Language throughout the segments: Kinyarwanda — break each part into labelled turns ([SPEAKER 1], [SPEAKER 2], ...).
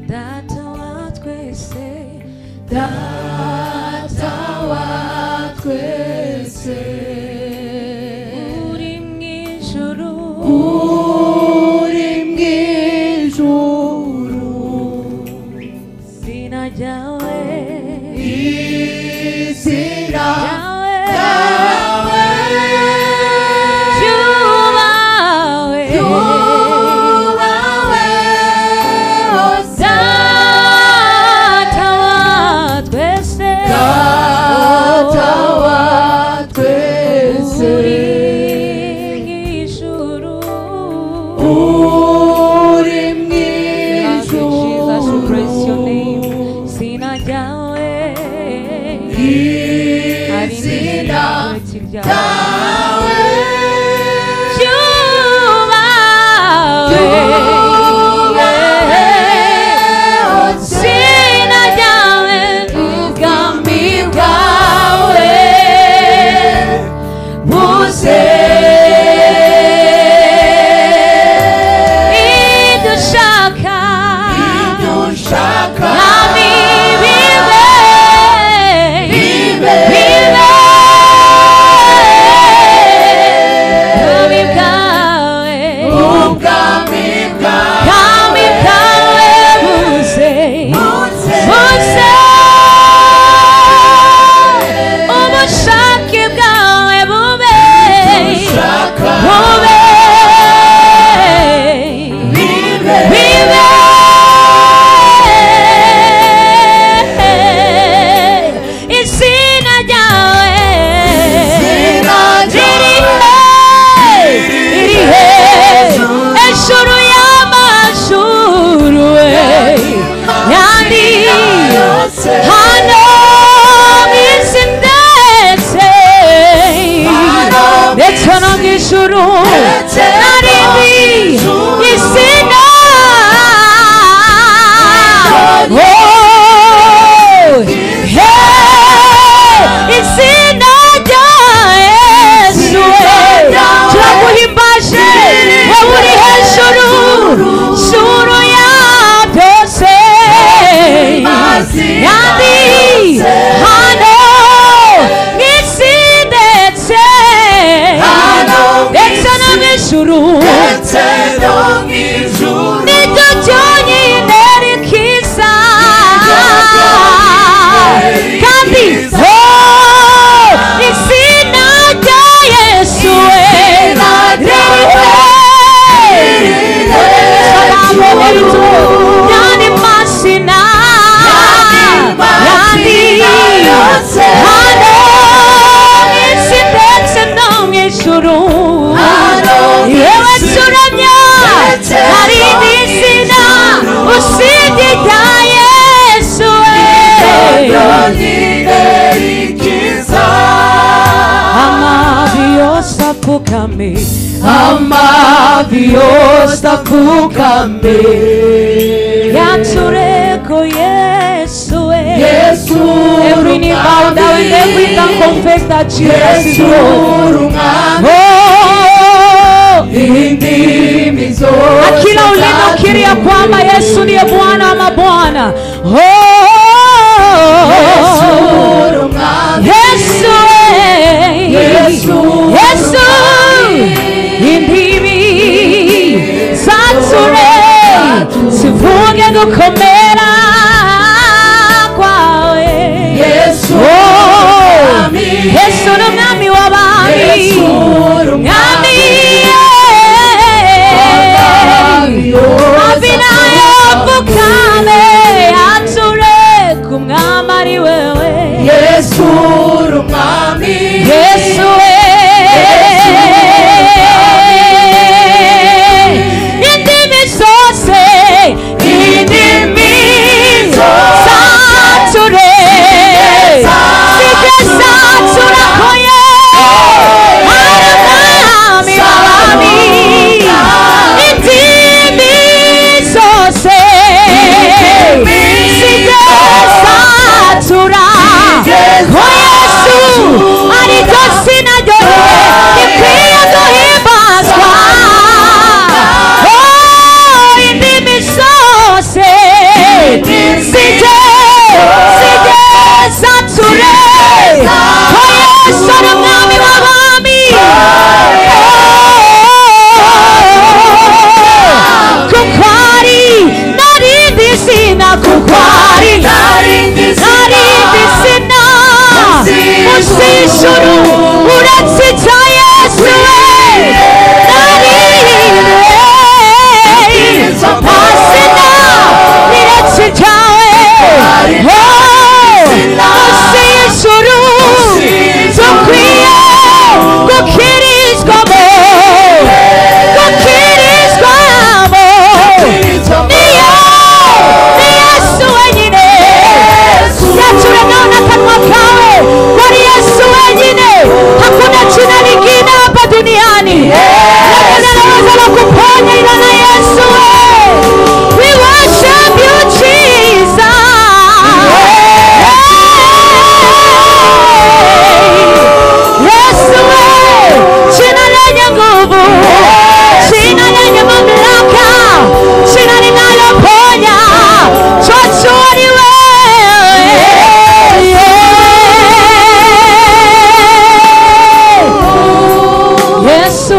[SPEAKER 1] Data wa twese,
[SPEAKER 2] Data wa twese,
[SPEAKER 1] uri mw'ijuru,
[SPEAKER 2] uri mw'ijuru,
[SPEAKER 1] izina ryawe,
[SPEAKER 2] izina
[SPEAKER 1] ryawe, ryubahwe,
[SPEAKER 2] ryubahwe,
[SPEAKER 1] Data wa twese,
[SPEAKER 2] Data wa twese,
[SPEAKER 1] uri mw'ijuru,
[SPEAKER 2] uri
[SPEAKER 1] Jesus, we praise your name.
[SPEAKER 2] mw'ijuru,
[SPEAKER 1] Izina ryawe,
[SPEAKER 2] izina
[SPEAKER 1] ryawe,
[SPEAKER 2] ryawe,
[SPEAKER 1] izina ryawe,
[SPEAKER 2] ubwami bwawe buze,
[SPEAKER 1] ibyo ushaka,
[SPEAKER 2] ibyo ushaka
[SPEAKER 1] Mwami, bibe,
[SPEAKER 2] bibe,
[SPEAKER 1] bibe, ubwami bwawe,
[SPEAKER 2] ubwami
[SPEAKER 1] ubwami bwawe buze,
[SPEAKER 2] buze,
[SPEAKER 1] buze, ubushake bwawe bube,
[SPEAKER 2] ushaka
[SPEAKER 1] bube,
[SPEAKER 2] bibe,
[SPEAKER 1] bibe, izina ryawe,
[SPEAKER 2] izina
[SPEAKER 1] riri
[SPEAKER 2] ryawe,
[SPEAKER 1] riri ejuru y'amajuru yandi
[SPEAKER 2] yose,
[SPEAKER 1] hano mw'isi ndetse ndetse no mw'ijuru narindi izina izina rya Yesu turaguhimbaje wowe uri hejuru juru ya byose yandi hano mw'isi ndetse ndetse no mw'ijuru
[SPEAKER 2] ndetse no mw'ijuru,
[SPEAKER 1] niryo ryonyine rikiza kandi izina rya Yesu yani masina yani hano mw'isi ndetse no mw'ijuru yewe turamya hari n'izina usibye rya Yesu
[SPEAKER 2] yonyine rikiza,
[SPEAKER 1] amavi yose apfukame,
[SPEAKER 2] amavi yose apfukame,
[SPEAKER 1] yatureko Yesu
[SPEAKER 2] Yesu
[SPEAKER 1] every knee bow down and every tongue confess that Jesus is
[SPEAKER 2] Yesu
[SPEAKER 1] Lord.
[SPEAKER 2] umwami,
[SPEAKER 1] Oh,
[SPEAKER 2] indimi zose
[SPEAKER 1] akila ulimi ukiri ya kwamba Yesu ndiye Bwana wa mabwana. Oh,
[SPEAKER 2] Yesu umwami,
[SPEAKER 1] Yesu,
[SPEAKER 2] Yesu,
[SPEAKER 1] Yesu, indimi zature zivuge gukomera kwawe.
[SPEAKER 2] Yesu
[SPEAKER 1] Oh,
[SPEAKER 2] umwami,
[SPEAKER 1] Yesu ni umwami w'abami,
[SPEAKER 2] Yesu
[SPEAKER 1] mwami
[SPEAKER 2] yose
[SPEAKER 1] abinayo apfukame ature ku mwami ari wewe
[SPEAKER 2] Yesu umwami,
[SPEAKER 1] Yesu indimi zose, indimi narindi zina musishuru uretse cya Yesu we asina niretse cyawe musishuru dukwiye gukirizwamo ni Yesu wenyine yature naona kanwa kawe kwani Yesu wenyine hakuna jina lingine hapa duniani linaloweza kuponya ila na Yesu. We worship you Jesus. Yesu jina lenye nguvu, jina lenye mamlaka, jina linaloponya chochote wewe. Yesu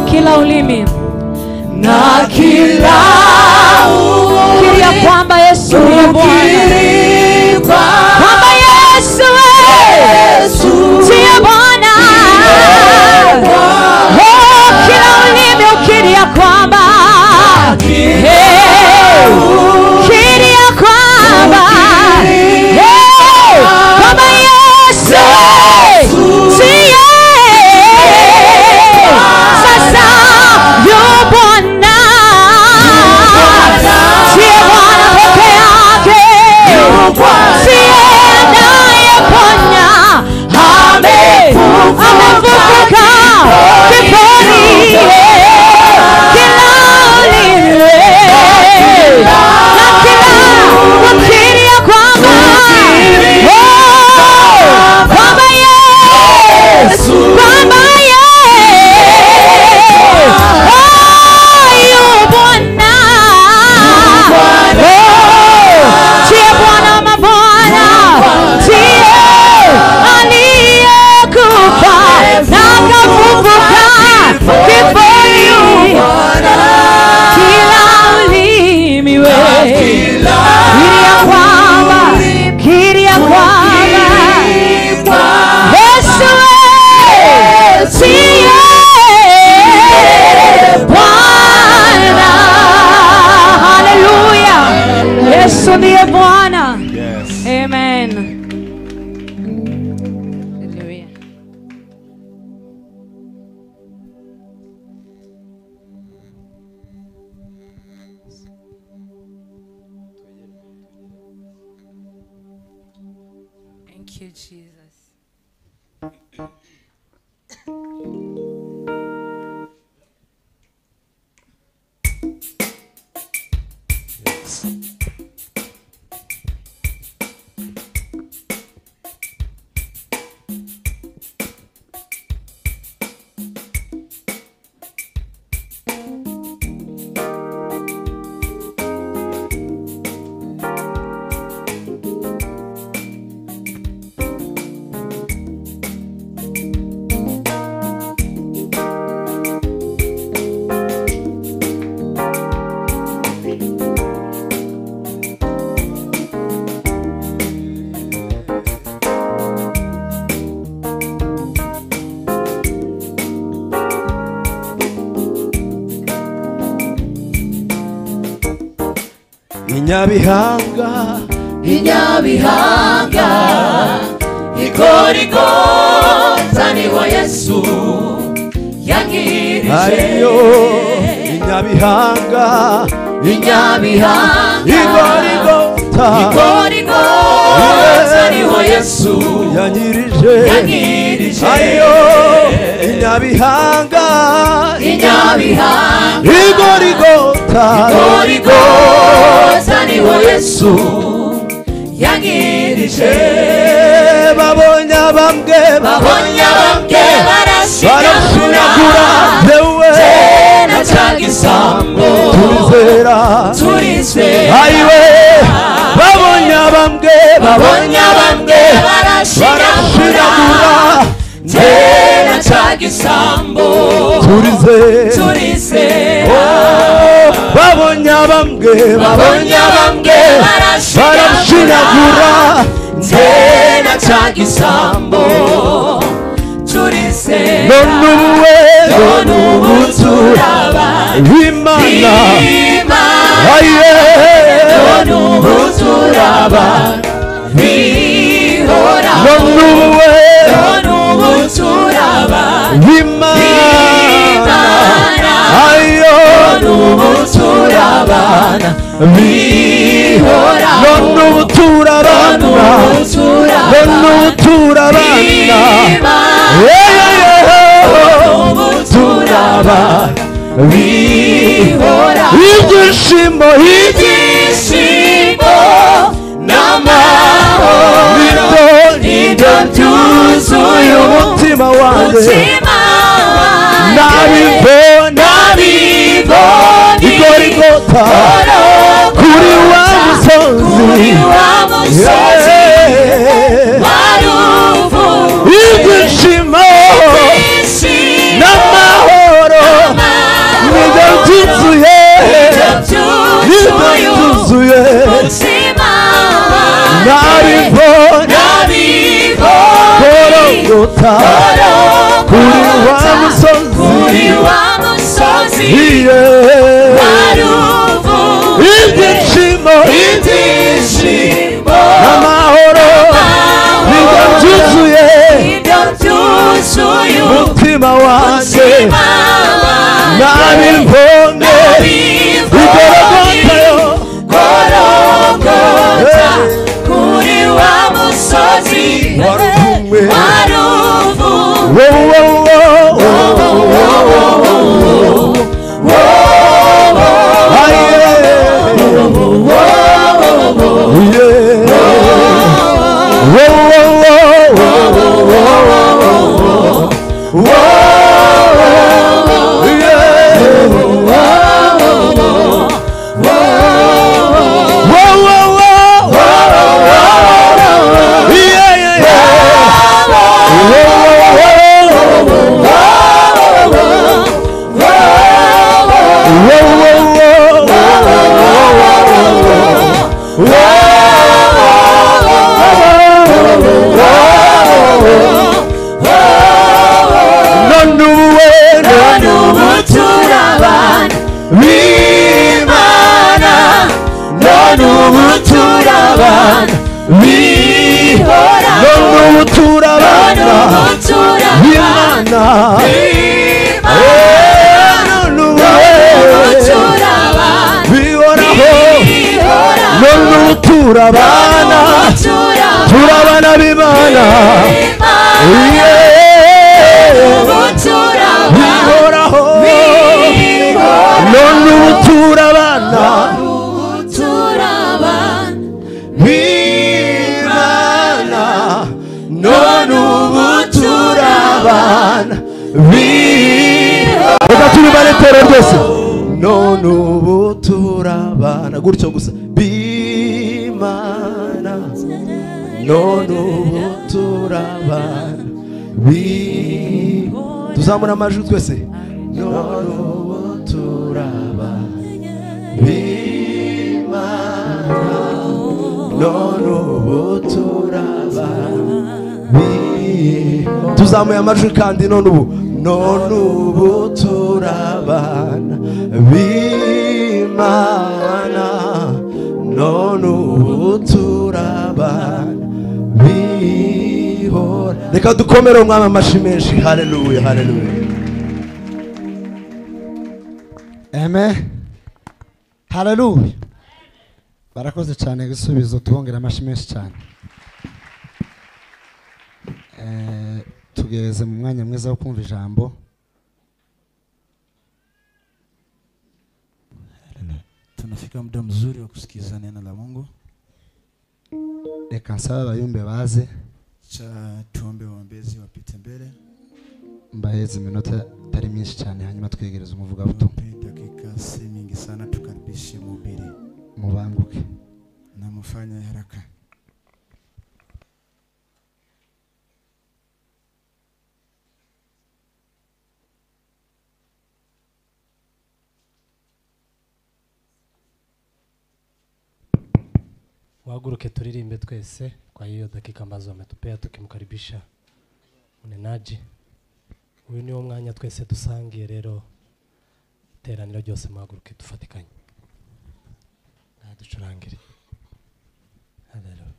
[SPEAKER 1] kila ulimi
[SPEAKER 2] na kila
[SPEAKER 1] kiria kwamba Yesu ni Bwana, kwamba Yesu ndiye Bwana. Kila ulimi ukiria kwamba kiria kwamba kwamba Yesu ndiye sasa yu Bwana, ndiye Bwana peke yake, ndiye anayeponya, amefufuka kifoni. Kila ulimi na kila ukiria kwamba kwamba Yesu yu Bwana, ndiye Bwana wa mabwana, ndiye aliyekufa na akafufuka kifoni. Kila ulimi wewe kiria kwamba Yesu ndiye Bwana. Haleluya, Yesu ndiye Bwana. Amen. Haleluya. Thank you Jesus.
[SPEAKER 2] Inyabihanga Igorigota niho Yesu yangirije.
[SPEAKER 3] Ayo Inyabihanga Igorigota
[SPEAKER 2] niho Yesu
[SPEAKER 3] yangirije. Ayo Inyabihanga Igorigota
[SPEAKER 2] niho Yesu yangirije.
[SPEAKER 3] babonye abambwe barashinyagura yewe
[SPEAKER 2] na cyagisambo
[SPEAKER 3] turizera. Ayiwe babonye abambwe barashinyagura
[SPEAKER 2] na cyagisambo
[SPEAKER 3] turizera.
[SPEAKER 2] turizera
[SPEAKER 3] babonye abambwe barashinyagura
[SPEAKER 2] njye na cya gisambo turizera
[SPEAKER 3] none ubu
[SPEAKER 2] turaba
[SPEAKER 3] Imana aye
[SPEAKER 2] none ubu turaba bihoraho
[SPEAKER 3] none
[SPEAKER 2] ubu turaba
[SPEAKER 3] Imana ayo
[SPEAKER 2] ubu turabana bihoraho
[SPEAKER 3] none ubu turabana none ubu turabana
[SPEAKER 2] ubu turaba bihoraho
[SPEAKER 3] ibyishimo
[SPEAKER 2] n'amahoro nibyo byuzuye
[SPEAKER 3] umutima wanjye
[SPEAKER 2] nabibona
[SPEAKER 3] igorigota kuri wa musozi ibyishimo n'amahoro nibyo byuzuye nabibona gorogota kuri wa musozi ibyishimo n'amahoro nibyo byuzuye umutima wanjye nabibonye igorogota
[SPEAKER 2] kuri wa musozi
[SPEAKER 3] waruvumwe turabana b'Imana bihoraho none ubu turabana b'Imana none ubu turabana reka turibane itero ryose none ubu turabana gutyo gusa b'Imana none ubu turabana tuzamura amajwi twese none ubu turabana b'Imana none ubu turabana tuzamuye amajwi kandi none ubu turabana b'Imana none ubu turabana bihora reka dukomere umwami amashyi menshi haleluya haleluya
[SPEAKER 4] amen haleluya barakoze cyane gusubizo tubongera amashyi menshi cyane tugeze mu mwanya mwiza wo kumva ijambo
[SPEAKER 5] tunafika muda mzuri wa kusikiza neno la Mungu.
[SPEAKER 4] Reka nsaba abayumbe baze
[SPEAKER 5] tuombe waombezi wapite mbele
[SPEAKER 4] mbaheze iminota itari myinshi cyane hanyuma twegereze umuvugabutumwa
[SPEAKER 5] dakika si mingi sana tukaribishe mhubiri
[SPEAKER 4] mubanguke
[SPEAKER 5] na mfanye haraka.
[SPEAKER 6] Waguruke turirimbe twese kwa hiyo dakika ambazo ametupea tukimkaribisha Munenaji. Uyu ni umwanya twese dusangiye rero teraniro ryose mwaguruke dufatikanye. Ducurangire. Haleluya.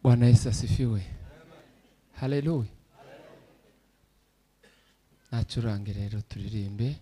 [SPEAKER 7] Bwana Yesu asifiwe. Haleluya. Nacurange rero turirimbe.